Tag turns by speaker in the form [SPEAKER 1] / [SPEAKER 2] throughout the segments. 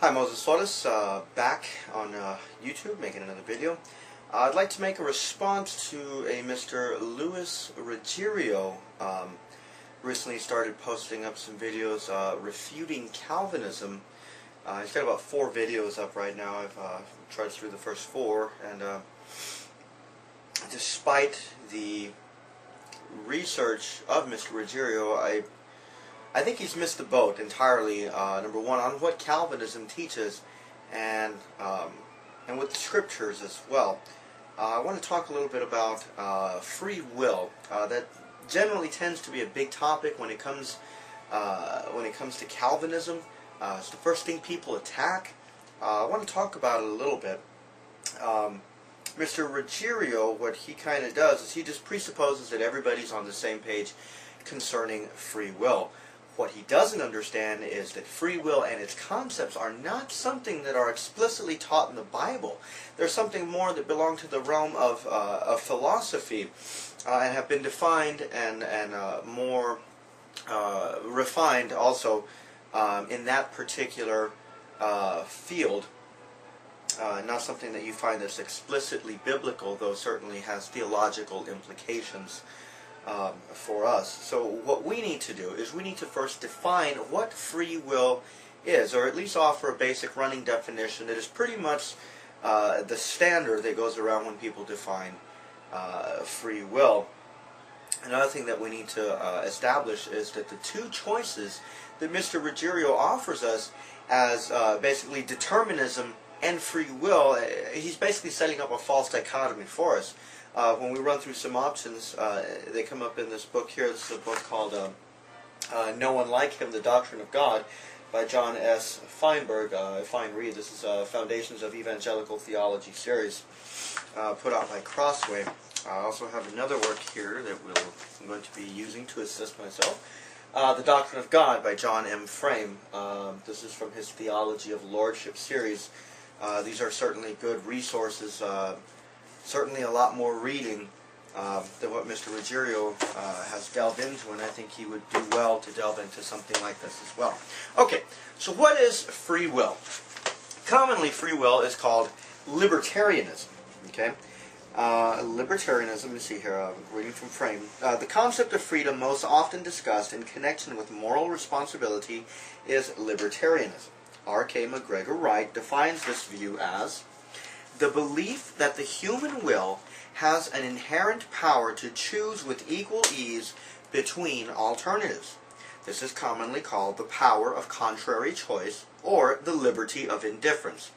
[SPEAKER 1] Hi, Moses Flores, back on YouTube making another video. I'd like to make a response to a Mr. Louis Ruggerio. Recently started posting up some videos refuting Calvinism. He's got about 4 videos up right now. I've tried through the first 4, and despite the research of Mr. Ruggerio, I think he's missed the boat entirely. Number one, on what Calvinism teaches, and with the scriptures as well. I want to talk a little bit about free will. That generally tends to be a big topic when it comes to Calvinism. It's the first thing people attack. I want to talk about it a little bit. Mr. Ruggerio, what he kind of does is he just presupposes that everybody's on the same page concerning free will. What he doesn't understand is that free will and its concepts are not something that are explicitly taught in the Bible. They're something more that belong to the realm of philosophy and have been defined and more refined also in that particular field. Not something that you find that's explicitly biblical, though certainly has theological implications for us. So what we need to do is we need to first define what free will is, or at least offer a basic running definition that is pretty much the standard that goes around when people define free will. Another thing that we need to establish is that the two choices that Mr. Ruggerio offers us as basically determinism and free will, he's basically setting up a false dichotomy for us. When we run through some options, they come up in this book here. This is a book called No One Like Him, The Doctrine of God by John S. Feinberg. Fine read. This is Foundations of Evangelical Theology series put out by Crossway. I also have another work here that I'm going to be using to assist myself. The Doctrine of God by John M. Frame. This is from his Theology of Lordship series. These are certainly good resources. Certainly a lot more reading than what Mr. Ruggerio has delved into, and I think he would do well to delve into something like this as well. Okay, so what is free will? Commonly, free will is called libertarianism. Okay, libertarianism. Let me see here. I'm reading from Frame. The concept of freedom most often discussed in connection with moral responsibility is libertarianism. R.K. McGregor Wright defines this view as the belief that the human will has an inherent power to choose with equal ease between alternatives. This is commonly called the power of contrary choice, or the liberty of indifference.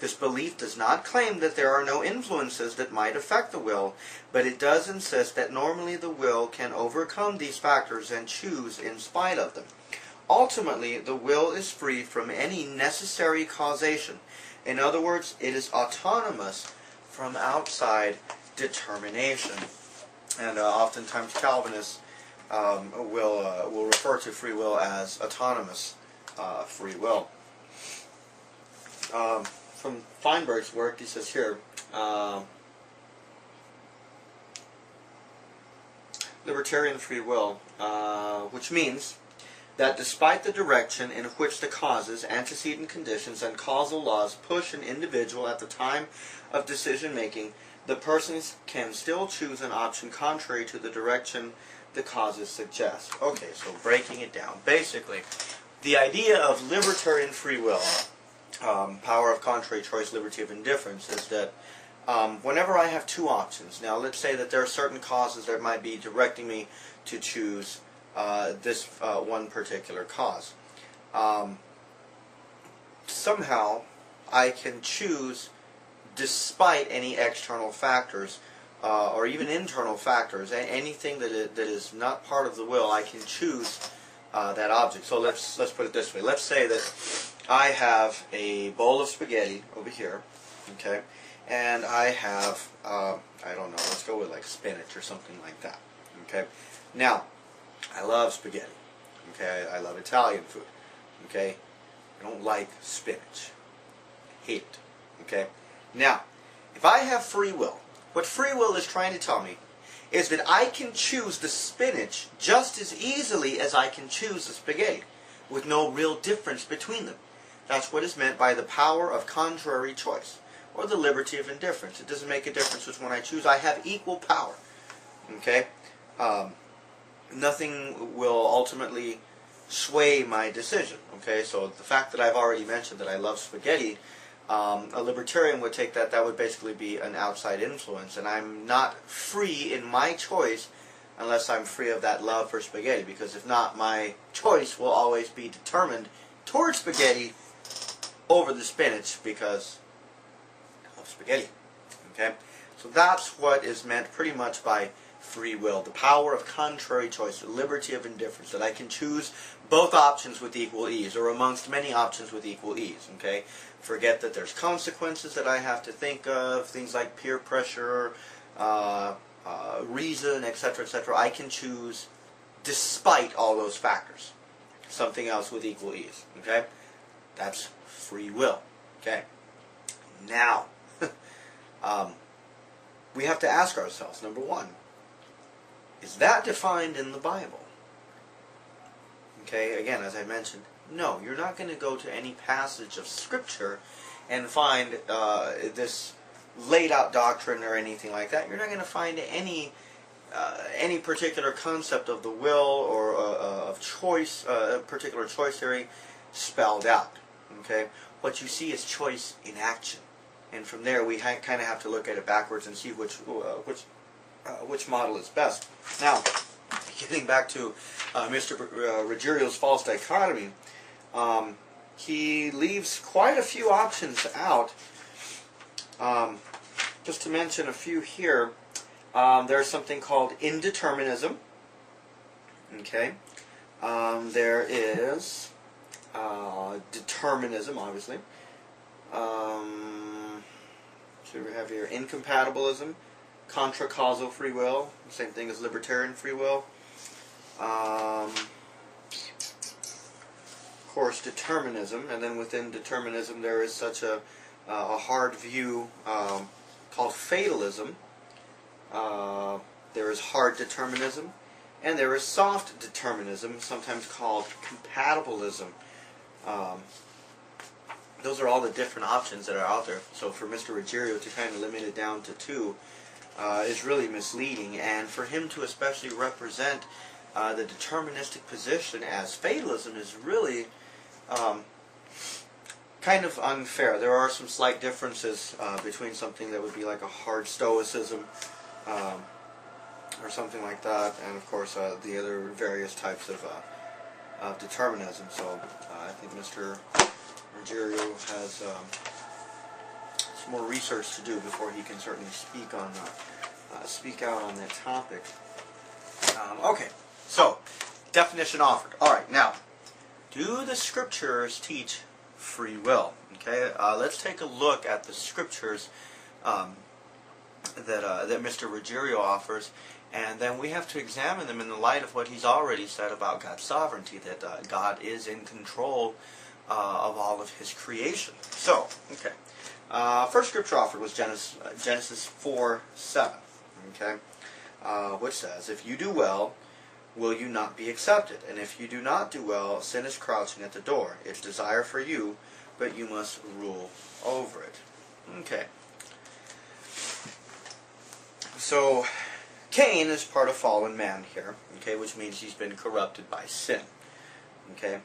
[SPEAKER 1] This belief does not claim that there are no influences that might affect the will, but it does insist that normally the will can overcome these factors and choose in spite of them. Ultimately, the will is free from any necessary causation. In other words, it is autonomous from outside determination. And oftentimes Calvinists will refer to free will as autonomous free will. From Feinberg's work, he says here, libertarian free will, which means that despite the direction in which the causes, antecedent conditions, and causal laws push an individual at the time of decision-making, the persons can still choose an option contrary to the direction the causes suggest. Okay, so breaking it down. Basically, the idea of libertarian free will, power of contrary choice, liberty of indifference, is that whenever I have 2 options, now let's say that there are certain causes that might be directing me to choose this one particular cause. Somehow I can choose despite any external factors or even internal factors, anything that is not part of the will. I can choose that object. So let's put it this way. Let's say that I have a bowl of spaghetti over here, okay, and I have I don't know, let's go with like spinach or something like that. Okay, now I love spaghetti. Okay, I love Italian food. Okay, I don't like spinach. Hate it. Okay, now if I have free will, what free will is trying to tell me is that I can choose the spinach just as easily as I can choose the spaghetti, with no real difference between them. That's what is meant by the power of contrary choice, or the liberty of indifference. It doesn't make a difference which one I choose. I have equal power. Okay? Nothing will ultimately sway my decision. Okay? So the fact that I've already mentioned that I love spaghetti, a libertarian would take that would basically be an outside influence, and I'm not free in my choice unless I'm free of that love for spaghetti, because if not, my choice will always be determined towards spaghetti over the spinach, because I love spaghetti. Okay? So that's what is meant pretty much by free will, the power of contrary choice, the liberty of indifference, that I can choose both options with equal ease, or amongst many options with equal ease. Okay? Forget that there's consequences that I have to think of, things like peer pressure, reason, etc., etc. I can choose, despite all those factors, something else with equal ease. Okay? That's free will. Okay? Now, we have to ask ourselves, number one, is that defined in the Bible? Okay, again, as I mentioned, no, you're not going to go to any passage of Scripture and find this laid out doctrine or anything like that. You're not going to find any particular concept of the will or of choice, particular choice theory spelled out. Okay, what you see is choice in action, and from there we kind of have to look at it backwards and see which model is best. Now, getting back to Mr. Ruggerio's false dichotomy, he leaves quite a few options out. Just to mention a few here, there's something called indeterminism. Okay, there is determinism, obviously. So we have here incompatibilism, contra-causal free will, same thing as libertarian free will. Of course, determinism, and then within determinism there is such a hard view called fatalism. There is hard determinism, and there is soft determinism, sometimes called compatibilism. Those are all the different options that are out there. So for Mr. Ruggerio to kind of limit it down to two is really misleading, and for him to especially represent the deterministic position as fatalism is really kind of unfair. There are some slight differences between something that would be like a hard stoicism or something like that, and of course the other various types of determinism. So I think Mr. Ruggerio has some more research to do before he can certainly speak out on that topic. Okay, so definition offered. All right, now, do the Scriptures teach free will? Okay, let's take a look at the Scriptures that Mr. Ruggerio offers, and then we have to examine them in the light of what he's already said about God's sovereignty, that God is in control of all of His creation. So, okay, first Scripture offered was Genesis 4:7. Okay, which says, "If you do well, will you not be accepted? And if you do not do well, sin is crouching at the door. Its desire for you, but you must rule over it." Okay. So, Cain is part of fallen man here, okay, which means he's been corrupted by sin. Okay.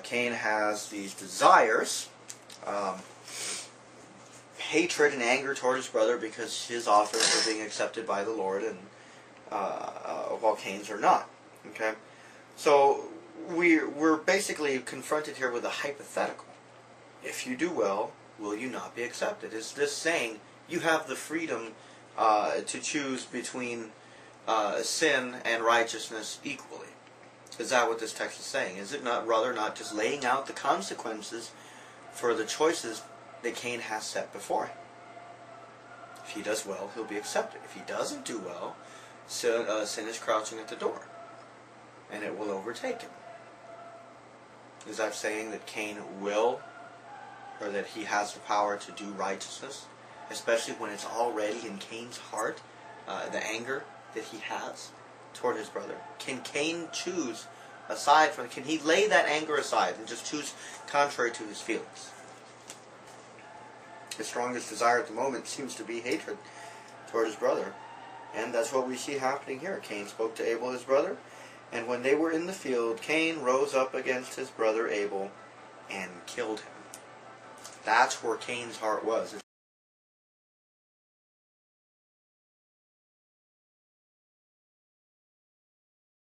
[SPEAKER 1] Cain has these desires, hatred and anger toward his brother because his offers are being accepted by the Lord, and while Cain's are not. Okay, so we're basically confronted here with a hypothetical. If you do well, will you not be accepted? Is this saying you have the freedom to choose between sin and righteousness equally? Is that what this text is saying? Is it not rather not just laying out the consequences for the choices that Cain has set before him? If he does well, he'll be accepted. If he doesn't do well, sin is crouching at the door, and it will overtake him. Is that saying that Cain will, or that he has the power to do righteousness, especially when it's already in Cain's heart, the anger that he has toward his brother? Can Cain choose aside from, can he lay that anger aside and just choose contrary to his feelings? His strongest desire at the moment seems to be hatred toward his brother. And that's what we see happening here. Cain spoke to Abel, his brother, and when they were in the field, Cain rose up against his brother Abel and killed him. That's where Cain's heart was.